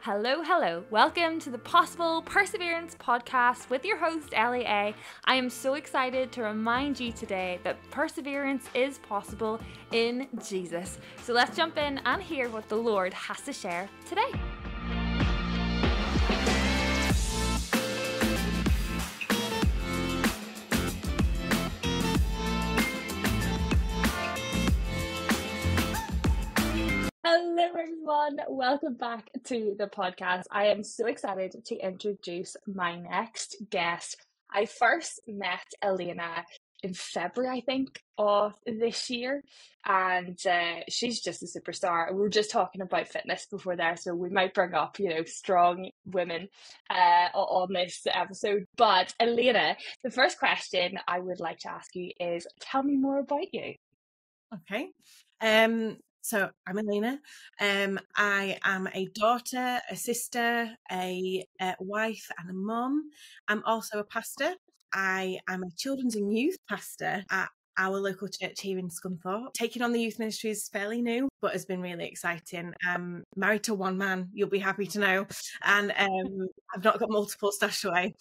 Hello, hello. Welcome to the Possible Perseverance podcast with your host, Ellie. I am so excited to remind you today that perseverance is possible in Jesus. So let's jump in and hear what the Lord has to share today. Hello everyone, welcome back to the podcast. I am so excited to introduce my next guest. I first met Elena in February, I think, of this year, and she's just a superstar. We were just talking about fitness before there, so we might bring up, strong women on this episode. But Elena, the first question I would like to ask you is, tell me more about you. Okay. So I'm Elena. I am a daughter, a sister, a wife and a mum. I'm also a pastor. I am a children's and youth pastor at our local church here in Scunthorpe. Taking on the youth ministry is fairly new, but has been really exciting. I'm married to one man, you'll be happy to know. And I've not got multiple stashed away.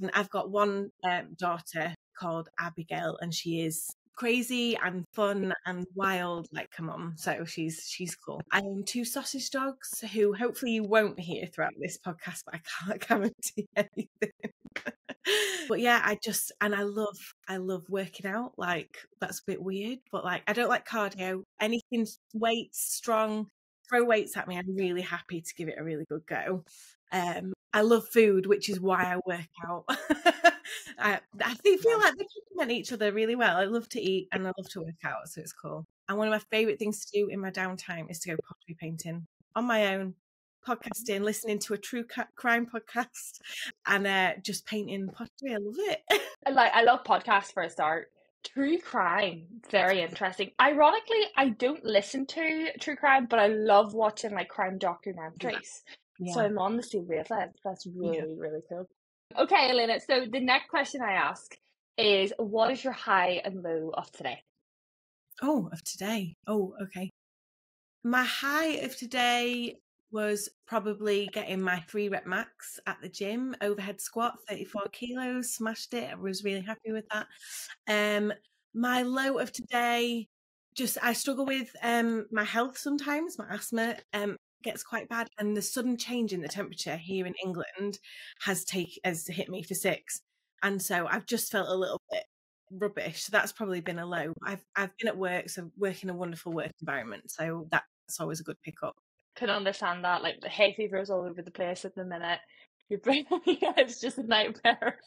And I've got one daughter called Abigail, and she is crazy and fun and wild like her mum, so she's cool. I own 2 sausage dogs who hopefully you won't hear throughout this podcast, but I can't guarantee anything. But yeah, I love working out. Like, that's a bit weird, but like, I don't like cardio. Anything weights, strong, throw weights at me, I'm really happy to give it a really good go. I love food, which is why I work out. I feel like they complement each other really well. I love to eat and I love to work out, so it's cool. And one of my favourite things to do in my downtime is to go pottery painting on my own, podcasting, listening to a true crime podcast, and just painting pottery. I love it. I love podcasts for a start. True crime, very interesting. Ironically, I don't listen to true crime, but I love watching like crime documentaries. Yeah. So I'm on the same wavelength. That's really, really cool. Okay, Elena. So the next question I ask is, what is your high and low of today? Oh, of today. Oh, okay. My high of today was probably getting my 3-rep max at the gym, overhead squat, 34 kilos, smashed it. I was really happy with that. My low of today, I struggle with my health sometimes. My asthma gets quite bad, and the sudden change in the temperature here in England has hit me for 6, and so I've just felt a little bit rubbish. So that's probably been a low. I've been at work, so work in a wonderful work environment, so that's always a good pickup. Can understand that. Like, the hay fever is all over the place at the minute. Your brain, yeah, it's just a nightmare.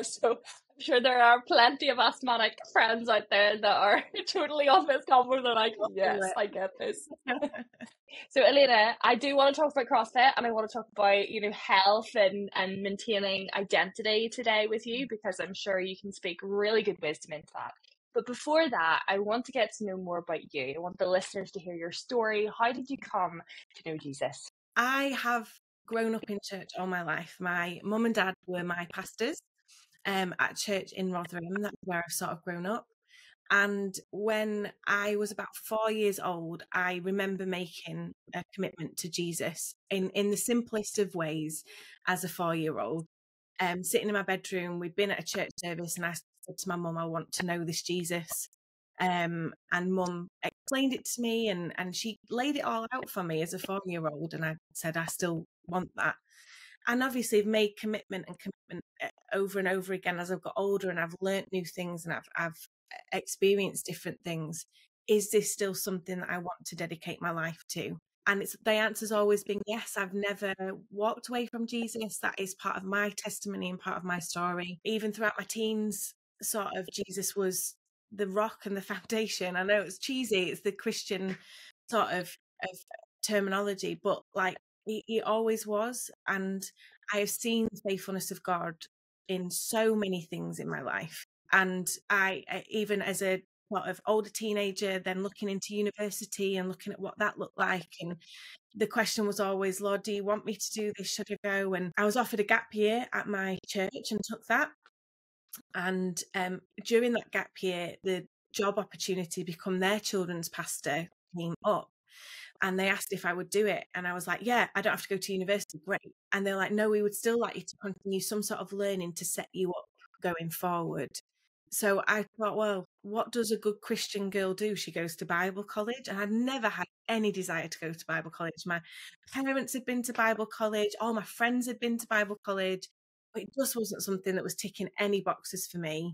So I'm sure there are plenty of asthmatic friends out there that are totally on this convo. They're like, yes, I get this. So Elena, I do want to talk about CrossFit, and I want to talk about, health and maintaining identity today with you, because I'm sure you can speak really good wisdom into that. But before that, I want to get to know more about you. I want the listeners to hear your story. How did you come to know Jesus? I have grown up in church all my life. My mum and dad were my pastors at church in Rotherham. That's where I've sort of grown up. And when I was about 4 years old, I remember making a commitment to Jesus in the simplest of ways as a 4-year-old. Sitting in my bedroom, we'd been at a church service, and I said to my mum, I want to know this Jesus. And mum explained it to me, and she laid it all out for me as a 4-year-old, and I said, I still want that. And obviously I've made commitment over and over again as I've got older, and I've learnt new things, and I've experienced different things. Is this still something that I want to dedicate my life to? And the answer's always been yes. I've never walked away from Jesus. That is part of my testimony and part of my story. Even throughout my teens, sort of, Jesus was the rock and the foundation. I know it's cheesy, it's the Christian sort of terminology, but like, he always was. And I have seen the faithfulness of God in so many things in my life. And I even as a sort of older teenager, then looking into university and looking at what that looked like, and the question was always, Lord, do you want me to do this? Should I go? And I was offered a gap year at my church and took that. And during that gap year, the job opportunity to become their children's pastor came up. and they asked if I would do it. And I was like, yeah, I don't have to go to university. Great. And they're like, no, we would still like you to continue some sort of learning to set you up going forward. So I thought, well, what does a good Christian girl do? She goes to Bible college. And I'd never had any desire to go to Bible college. My parents had been to Bible college. All my friends had been to Bible college. But it just wasn't something that was ticking any boxes for me.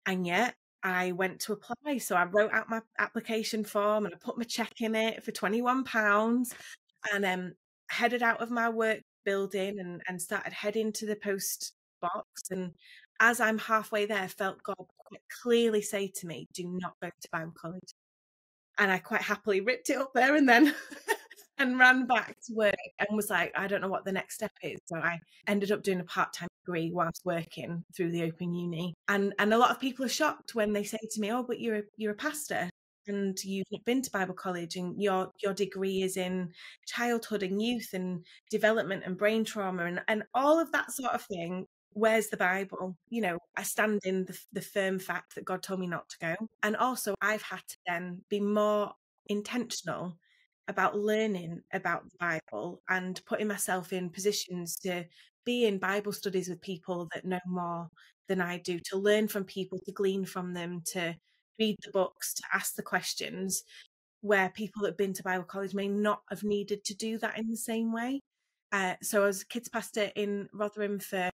And yet I went to apply. So I wrote out my application form and I put my check in it for £21 and headed out of my work building and started heading to the post box. And as I'm halfway there, felt God quite clearly say to me, do not go to Bible college. And I quite happily ripped it up there and then and ran back to work and was like, I don't know what the next step is. So I ended up doing a part-time degree whilst working through the Open Uni. And a lot of people are shocked when they say to me, oh, but you're a pastor and you've not been to Bible college and your degree is in childhood and youth and development and brain trauma and all of that sort of thing. Where's the Bible? You know, I stand in the firm fact that God told me not to go. And also I've had to then be more intentional about learning about the Bible and putting myself in positions to be in Bible studies with people that know more than I do, to learn from people, to glean from them, to read the books, to ask the questions, where people that have been to Bible college may not have needed to do that in the same way. So I was a kids pastor in Rotherham for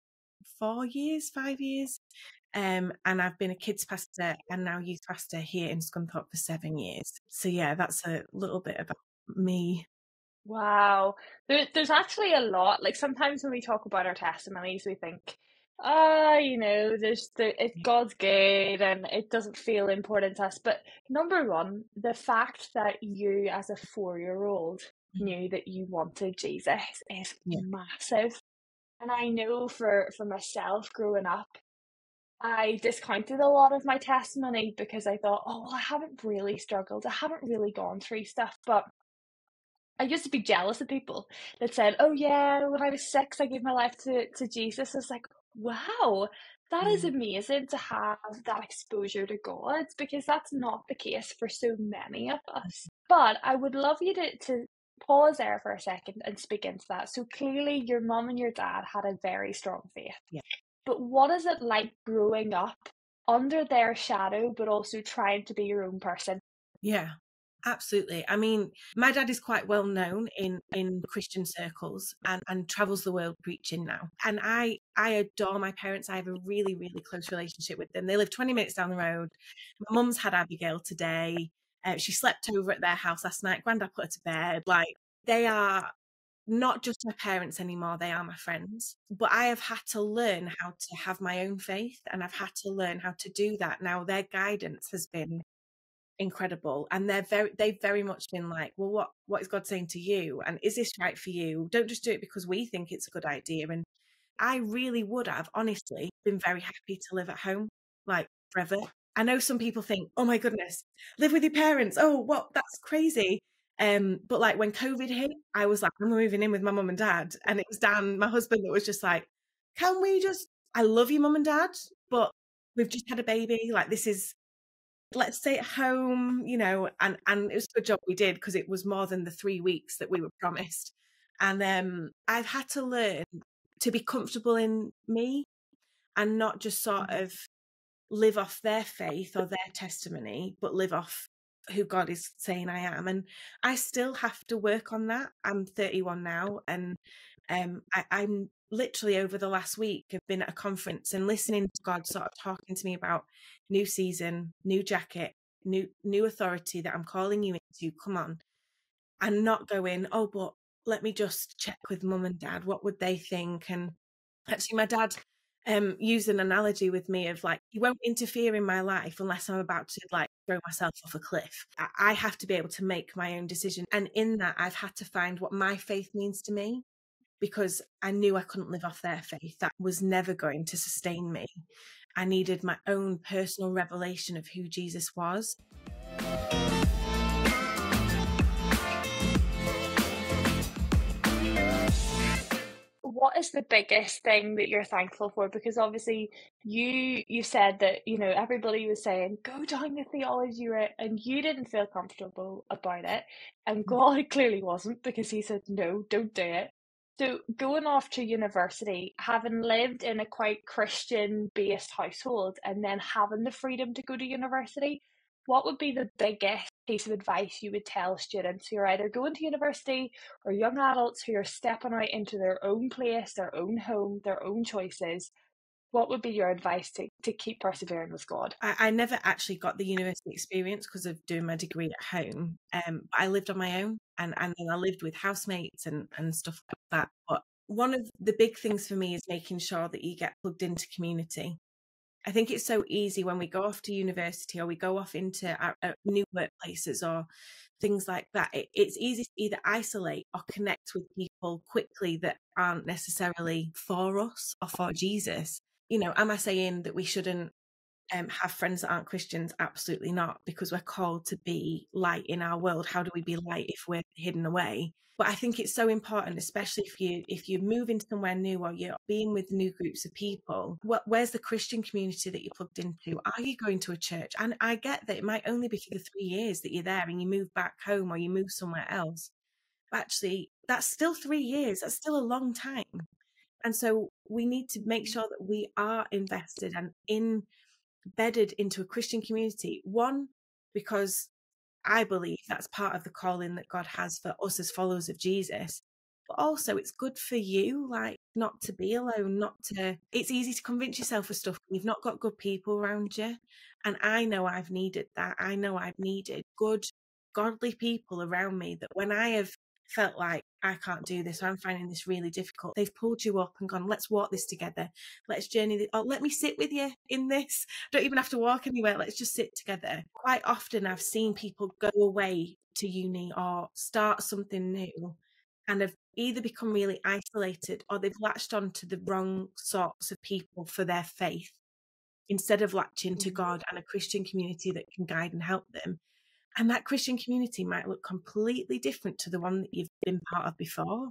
5 years. And I've been a kids pastor and now youth pastor here in Scunthorpe for 7 years. So yeah, that's a little bit about me. Wow. There's actually a lot. Like sometimes when we talk about our testimonies, we think, God's good and it doesn't feel important to us. But number one, the fact that you as a 4-year-old knew that you wanted Jesus is massive. And I know for myself growing up, I discounted a lot of my testimony because I thought, oh, well, I haven't really struggled. I haven't really gone through stuff. But I used to be jealous of people that said, oh, yeah, when I was 6, I gave my life to Jesus. I was like, wow, that is amazing to have that exposure to God because that's not the case for so many of us. But I would love you to pause there for a second and speak into that. So clearly your mum and your dad had a very strong faith. Yeah. But what is it like growing up under their shadow, but also trying to be your own person? Yeah, absolutely. I mean, my dad is quite well known in Christian circles and travels the world preaching now. And I adore my parents. I have a really, really close relationship with them. They live 20 minutes down the road. My mum's had Abigail today. She slept over at their house last night. Grandad put her to bed. Like, they are not just my parents anymore, they are my friends. But I have had to learn how to have my own faith and I've had to learn how to do that. Now their guidance has been incredible and they've very much been like, well, what is God saying to you? And is this right for you? Don't just do it because we think it's a good idea. And I really would have honestly been very happy to live at home like forever. I know some people think, oh my goodness, live with your parents. Oh, what? That's crazy. But like when COVID hit, I was like, I'm moving in with my mum and dad. And it was Dan, my husband, that was just like, can we just, I love you, mum and dad, but we've just had a baby. Like let's stay at home, you know, and it was a good job we did because it was more than the 3 weeks that we were promised. And I've had to learn to be comfortable in me and not just sort of live off their faith or their testimony, but live off who God is saying I am. And I still have to work on that. I'm 31 now and I'm literally over the last week have been at a conference and listening to God sort of talking to me about new season, new jacket, new authority that I'm calling you into, come on. And not going, oh, but let me just check with mum and dad, what would they think? And actually my dad used an analogy with me of like, he won't interfere in my life unless I'm about to like throw myself off a cliff. I have to be able to make my own decision. And in that, I've had to find what my faith means to me because I knew I couldn't live off their faith. That was never going to sustain me. I needed my own personal revelation of who Jesus was. What is the biggest thing that you're thankful for? Because obviously you said that, you know, everybody was saying, go down the theology route, and you didn't feel comfortable about it. And God clearly wasn't, because he said, no, don't do it. So going off to university, having lived in a quite Christian based household and then having the freedom to go to university, what would be the biggest piece of advice you would tell students who are either going to university or young adults who are stepping out into their own place, their own home, their own choices? What would be your advice to keep persevering with God? I never actually got the university experience because of doing my degree at home. But I lived on my own, and then I lived with housemates and stuff like that. But one of the big things for me is making sure that you get plugged into community. I think it's so easy when we go off to university or we go off into our new workplaces or things like that. It's easy to either isolate or connect with people quickly that aren't necessarily for us or for Jesus. You know, am I saying that we shouldn't have friends that aren't Christians? Absolutely not, because we're called to be light in our world. How do we be light if we're hidden away? But I think it's so important, especially if you're moving somewhere new or you're being with new groups of people. Where's the Christian community that you're plugged into? Are you going to a church? And I get that it might only be for the 3 years that you're there and you move back home or you move somewhere else. But actually, that's still 3 years. That's still a long time. And so we need to make sure that we are invested and embedded into a Christian community. One, because I believe that's part of the calling that God has for us as followers of Jesus. But also, it's good for you, like, not to be alone, it's easy to convince yourself of stuff when you've not got good people around you. And I know I've needed that. I know I've needed good, godly people around me that when I have felt like I can't do this, or I'm finding this really difficult, they've pulled you up and gone, let's walk this together. Let's journey this. Or let me sit with you in this. Don't even have to walk anywhere. Let's just sit together. Quite often I've seen people go away to uni or start something new and have either become really isolated or they've latched on to the wrong sorts of people for their faith instead of latching to God and a Christian community that can guide and help them. And that Christian community might look completely different to the one that you've been part of before.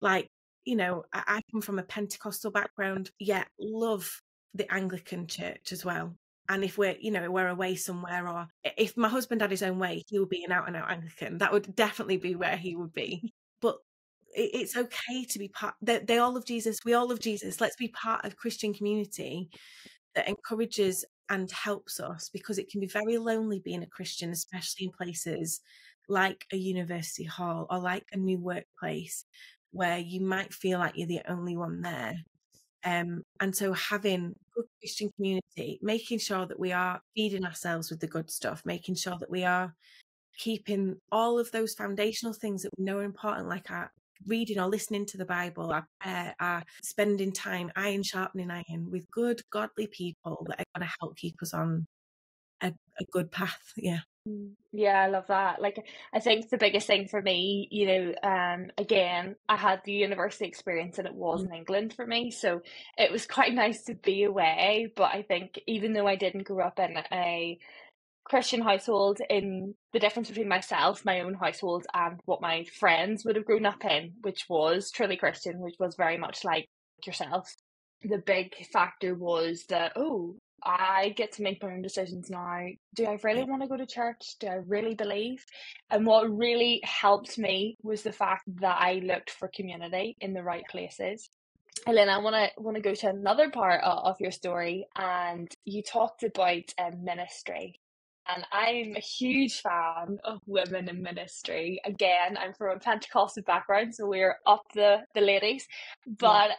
Like, you know, I come from a Pentecostal background, yet love the Anglican church as well. And if we're away somewhere, or if my husband had his own way, he would be an out and out Anglican. That would definitely be where he would be. But it's okay to be part. They all love Jesus. We all love Jesus. Let's be part of Christian community that encourages and helps us, because it can be very lonely being a Christian, especially in places like a university hall or like a new workplace where you might feel like you're the only one there. And so having good Christian community, making sure that we are feeding ourselves with the good stuff, making sure that we are keeping all of those foundational things that we know are important, like our reading or listening to the Bible, our spending time iron sharpening iron with good, godly people that are going to help keep us on a good path. Yeah. Yeah, I love that. Like, I think the biggest thing for me, you know, again, I had the university experience and it was in England for me, so it was quite nice to be away. But I think even though I didn't grow up in a Christian household, in the difference between myself, my own household, and what my friends would have grown up in, which was truly Christian, which was very much like yourself, the big factor was that, oh, I get to make my own decisions now. Do I really want to go to church? Do I really believe? And what really helped me was the fact that I looked for community in the right places. Elaine, I want to go to another part of your story, and you talked about ministry. And I'm a huge fan of women in ministry. Again, I'm from a Pentecostal background, so we're up the ladies. But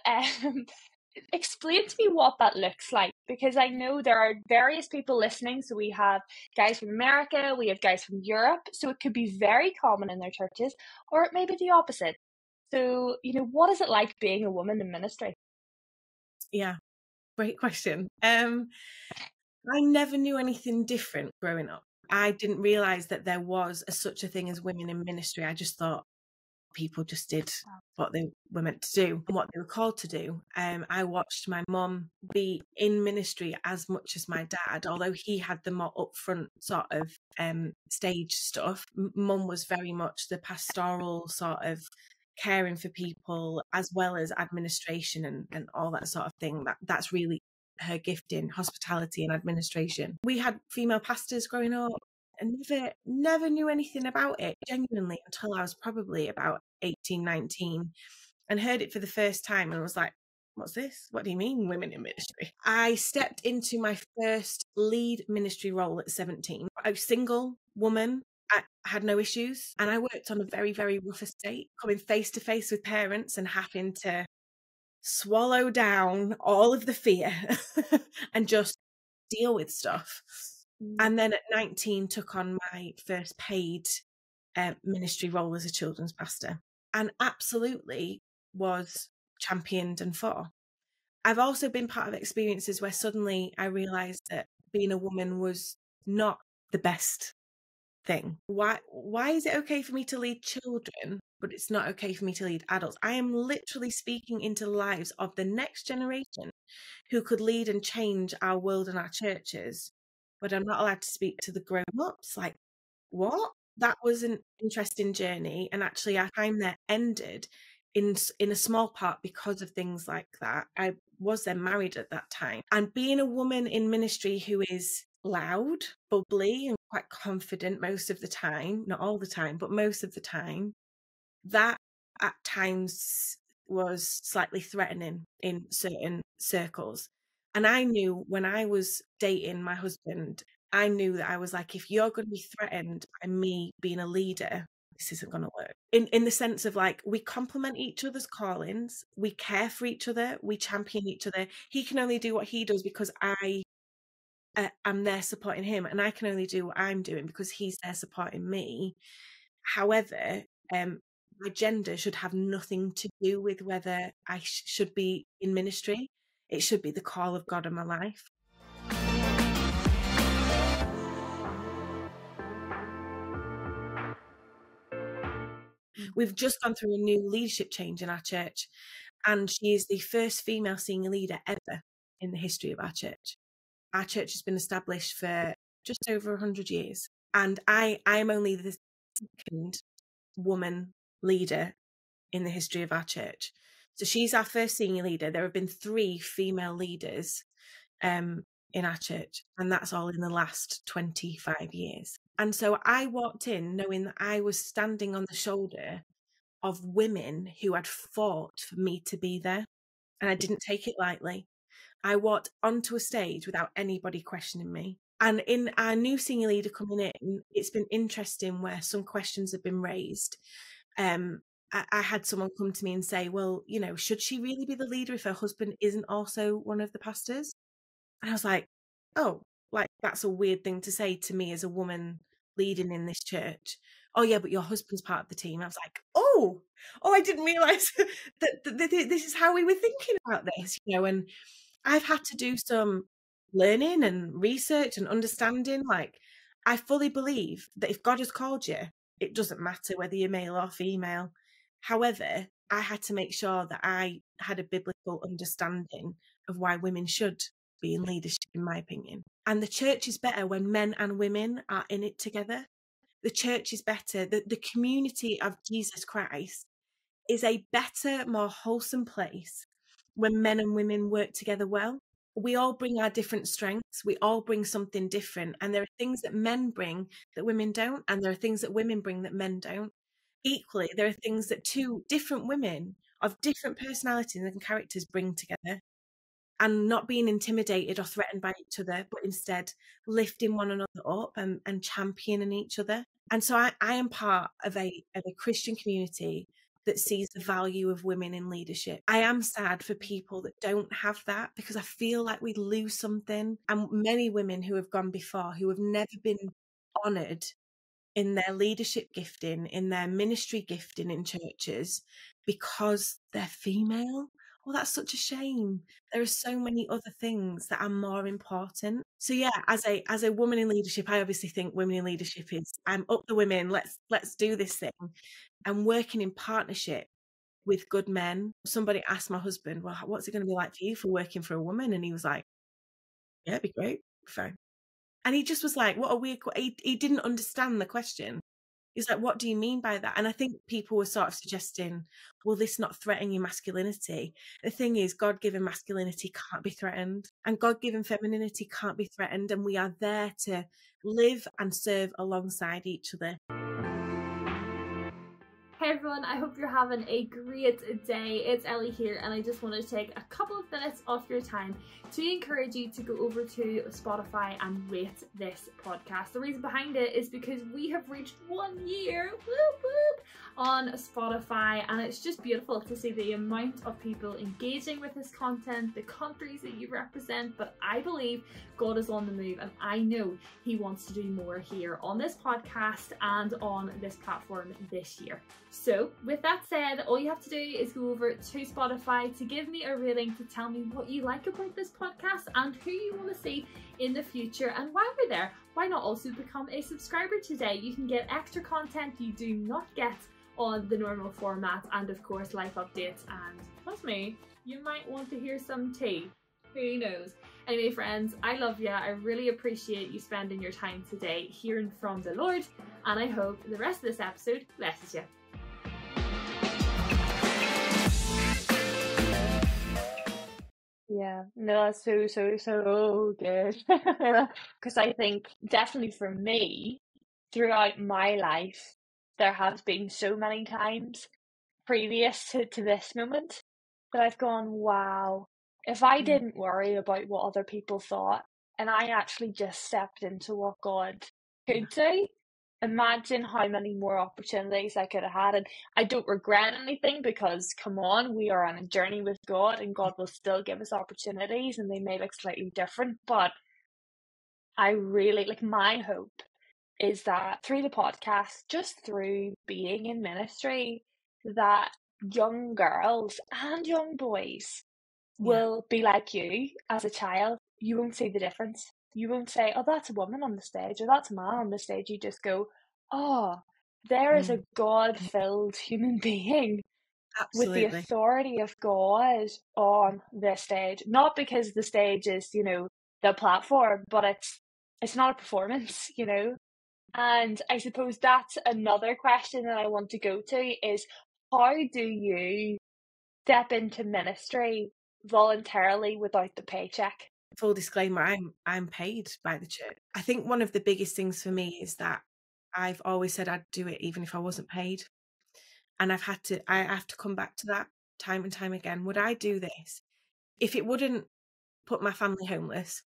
explain to me what that looks like, because I know there are various people listening. So we have guys from America, we have guys from Europe. So it could be very common in their churches, or it may be the opposite. So, you know, what is it like being a woman in ministry? Yeah. Great question. I never knew anything different growing up. I didn't realize that there was such a thing as women in ministry. I just thought people just did what they were meant to do and what they were called to do. I watched my mum be in ministry as much as my dad, although he had the more upfront sort of stage stuff. Mum was very much the pastoral sort of caring for people, as well as administration and all that sort of thing. That's really her gift in hospitality and administration. We had female pastors growing up and never knew anything about it genuinely until I was probably about 18, 19, and heard it for the first time and was like, what's this? What do you mean women in ministry? I stepped into my first lead ministry role at 17. I was single woman. I had no issues, and I worked on a very, very rough estate, coming face to face with parents and having to swallow down all of the fear and just deal with stuff. And then at 19 took on my first paid ministry role as a children's pastor, and absolutely was championed and for. I've also been part of experiences where suddenly I realized that being a woman was not the best thing. Why is it okay for me to lead children, but it's not okay for me to lead adults? I am literally speaking into the lives of the next generation who could lead and change our world and our churches, but I'm not allowed to speak to the grown-ups. Like, what? That was an interesting journey, and actually our time there ended in a small part because of things like that. I was then married at that time, and being a woman in ministry who is loud, bubbly, and quite confident most of the time, not all the time, but most of the time, that at times was slightly threatening in certain circles. And I knew when I was dating my husband, I knew that I was like, if you're going to be threatened by me being a leader, this isn't going to work. In the sense of like, we complement each other's callings, we care for each other, we champion each other. He can only do what he does because I'm there supporting him, and I can only do what I'm doing because he's there supporting me. However, my gender should have nothing to do with whether I should be in ministry. It should be the call of God in my life. We've just gone through a new leadership change in our church, and she is the first female senior leader ever in the history of our church. Our church has been established for just over 100 years, and I am only the second woman leader in the history of our church. So she's our first senior leader. There have been 3 female leaders in our church, and that's all in the last 25 years. And so I walked in knowing that I was standing on the shoulder of women who had fought for me to be there, and I didn't take it lightly. I walked onto a stage without anybody questioning me. And in our new senior leader coming in, it's been interesting where some questions have been raised. I had someone come to me and say, well, you know, should she really be the leader if her husband isn't also one of the pastors? And I was like, oh, like that's a weird thing to say to me as a woman leading in this church. Oh yeah, but your husband's part of the team. I was like, oh, I didn't realize that this is how we were thinking about this, you know. And I've had to do some learning and research and understanding. Like, I fully believe that if God has called you, it doesn't matter whether you're male or female. However, I had to make sure that I had a biblical understanding of why women should be in leadership, in my opinion. And the church is better when men and women are in it together. The church is better. The community of Jesus Christ is a better, more wholesome place when men and women work together well. We all bring our different strengths. We all bring something different. And there are things that men bring that women don't. And there are things that women bring that men don't. Equally, there are things that 2 different women of different personalities and characters bring together. And not being intimidated or threatened by each other, but instead lifting one another up and championing each other. And so I am part of a Christian community that sees the value of women in leadership. I am sad for people that don't have that, because I feel like we lose something. And many women who have gone before, who have never been honoured in their leadership gifting, in their ministry gifting in churches, because they're female. Well, that's such a shame. There are so many other things that are more important. So yeah, as a woman in leadership, I obviously think women in leadership is, I'm up the women, let's do this thing. And working in partnership with good men. Somebody asked my husband, well, what's it going to be like for you for working for a woman? And he was like, yeah, it'd be great. Fine. And he just was like, what a weird, he didn't understand the question. It's like, what do you mean by that? And I think people were sort of suggesting, will this not threaten your masculinity? The thing is, God-given masculinity can't be threatened, and God-given femininity can't be threatened, and we are there to live and serve alongside each other. Hey everyone, I hope you're having a great day. It's Ellie here, and I just want to take a couple of minutes of your time to encourage you to go over to Spotify and rate this podcast. The reason behind it is because we have reached 1 year, whoop whoop, on Spotify, and it's just beautiful to see the amount of people engaging with this content, the countries that you represent. But I believe God is on the move, and I know He wants to do more here on this podcast and on this platform this year. So with that said, all you have to do is go over to Spotify to give me a rating, to tell me what you like about this podcast and who you want to see in the future. And while we're there, why not also become a subscriber today? You can get extra content you do not get on the normal format, and of course life updates, and trust me, you might want to hear some tea. Who knows? Anyway friends, I love you. I really appreciate you spending your time today hearing from the Lord, and I hope the rest of this episode blesses you. Yeah, no, that's so good. Because I think definitely for me, throughout my life, there has been so many times previous to this moment that I've gone, wow, if I didn't worry about what other people thought and I actually just stepped into what God could do, imagine how many more opportunities I could have had. And I don't regret anything, because come on, we are on a journey with God, and God will still give us opportunities, and they may look slightly different. But I really, like, my hope is that through the podcast, just through being in ministry, that young girls and young boys will be like you as a child. You won't see the difference. You won't say, oh, that's a woman on the stage, or that's a man on the stage. You just go, oh, there is a God-filled human being with the Absolutely. authority of God on this stage. Not because the stage is, the platform, but it's not a performance, And I suppose that's another question that I want to go to is, how do you step into ministry voluntarily without the paycheck? Full disclaimer, I'm paid by the church. I think one of the biggest things for me is that I've always said I'd do it even if I wasn't paid. And I have to come back to that time and time again. Would I do this if it wouldn't put my family homeless?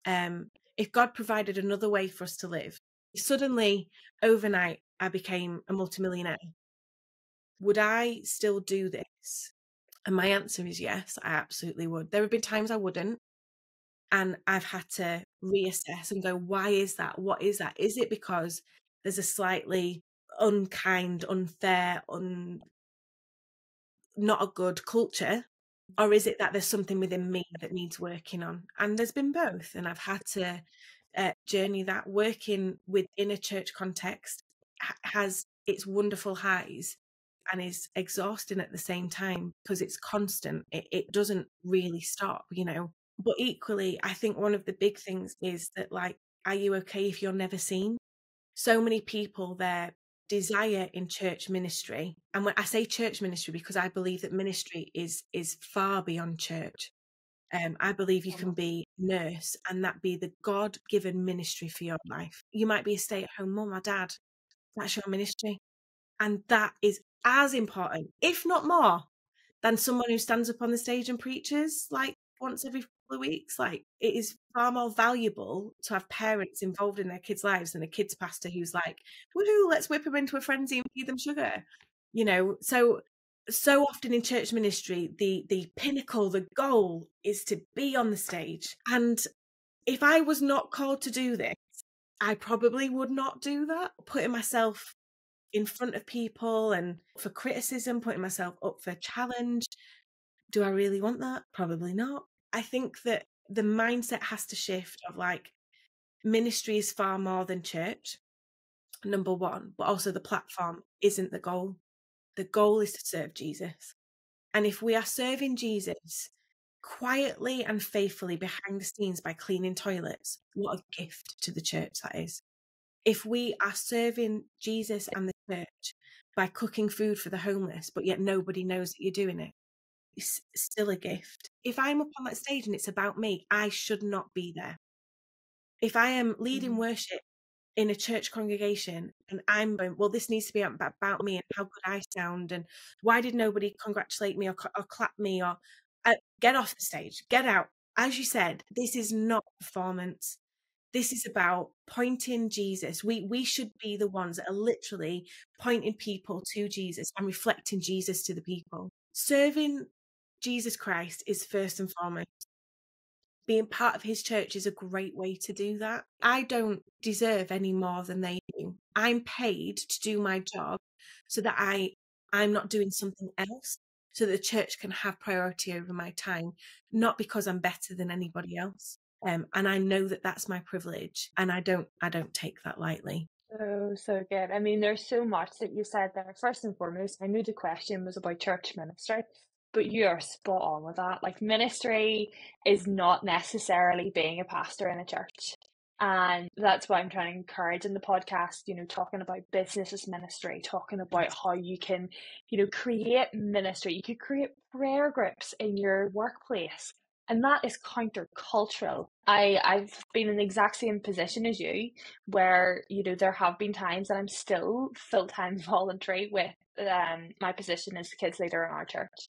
If God provided another way for us to live, suddenly overnight I became a multimillionaire, would I still do this? And my answer is yes, I absolutely would. There have been times I wouldn't, and I've had to reassess and go, why is that? What is that? Is it because there's a slightly unkind, unfair, not a good culture? Or is it that there's something within me that needs working on? And there's been both. And I've had to journey that. Working within a church context has its wonderful highs and is exhausting at the same time, because it's constant. It doesn't really stop, But equally, I think one of the big things is that, like, are you okay if you're never seen? So many people, their desire in church ministry, and when I say church ministry, because I believe that ministry is far beyond church. I believe you can be a nurse and that be the God-given ministry for your life. You might be a stay-at-home mum or dad. That's your ministry. And that is as important, if not more, than someone who stands up on the stage and preaches like once every couple of weeks. Like, it is far more valuable to have parents involved in their kids' lives than a kids pastor who's like, woohoo, let's whip them into a frenzy and feed them sugar. So often in church ministry, the pinnacle, the goal is to be on the stage. And if I was not called to do this, I probably would not do that. Putting myself in front of people and for criticism, putting myself up for challenge. Do I really want that? Probably not. I think that the mindset has to shift of, like, ministry is far more than church, number one, but also the platform isn't the goal. The goal is to serve Jesus. And if we are serving Jesus quietly and faithfully behind the scenes by cleaning toilets, what a gift to the church that is. if we are serving Jesus and the church by cooking food for the homeless, but yet nobody knows that you're doing it, it's still a gift. If I'm up on that stage and it's about me, I should not be there. If I am leading worship in a church congregation and I'm going, well, this needs to be about me and how good I sound, and why did nobody congratulate me or clap me, or get off the stage, get out. As you said, this is not performance. This is about pointing Jesus. We should be the ones that are literally pointing people to Jesus and reflecting Jesus to the people. Serving Jesus Christ is first and foremost. Being part of his church is a great way to do that. I don't deserve any more than they do. I'm paid to do my job so that I'm not doing something else, so the church can have priority over my time, not because I'm better than anybody else. And I know that that's my privilege, and I don't take that lightly. So good. I mean, there's so much that you said there. First and foremost, I knew the question was about church ministry, but you are spot on with that. Like, ministry is not necessarily being a pastor in a church. And that's what I'm trying to encourage in the podcast, talking about business as ministry, talking about how you can, create ministry. You could create prayer groups in your workplace. And that is countercultural. I've been in the exact same position as you, where, there have been times that I'm still full-time voluntary with my position as kids leader in our church.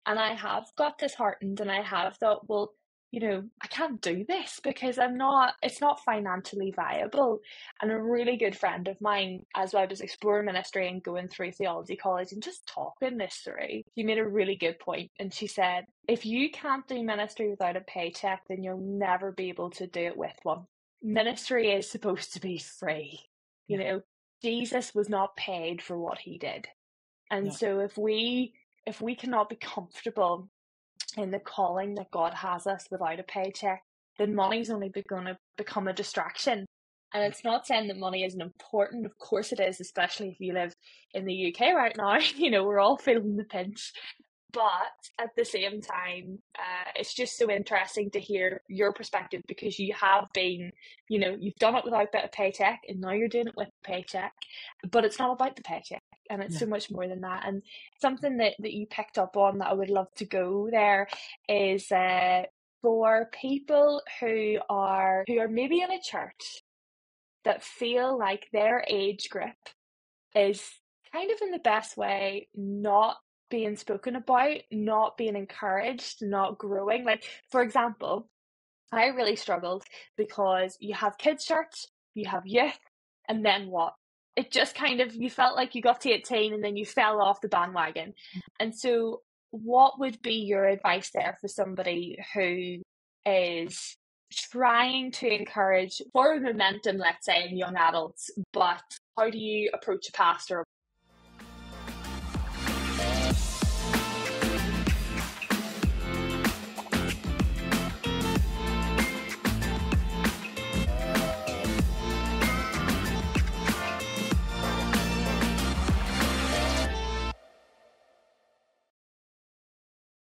And I have got disheartened and I have thought, well, I can't do this because it's not financially viable. And a really good friend of mine, as I was exploring ministry and going through theology college and just talking this through, she made a really good point. And she said, if you can't do ministry without a paycheck, then you'll never be able to do it with one. Ministry is supposed to be free. Jesus was not paid for what he did. And so if we cannot be comfortable in the calling that God has us without a paycheck, then money's only going to become a distraction. And it's not saying that money isn't important. Of course it is, especially if you live in the UK right now. We're all feeling the pinch. But at the same time, it's just so interesting to hear your perspective, because you have been, you've done it without a paycheck and now you're doing it with a paycheck. But it's not about the paycheck, and it's so much more than that. And something that you picked up on that I would love to go there is for people who are maybe in a church that feel like their age group is kind of in the best way not being spoken about, not being encouraged, not growing. Like, for example, I really struggled because you have kids' church, you have youth, and then what? It just kind of, you felt like you got to 18 and then you fell off the bandwagon. And so what would be your advice there for somebody who is trying to encourage forward momentum, let's say, in young adults, but how do you approach a pastor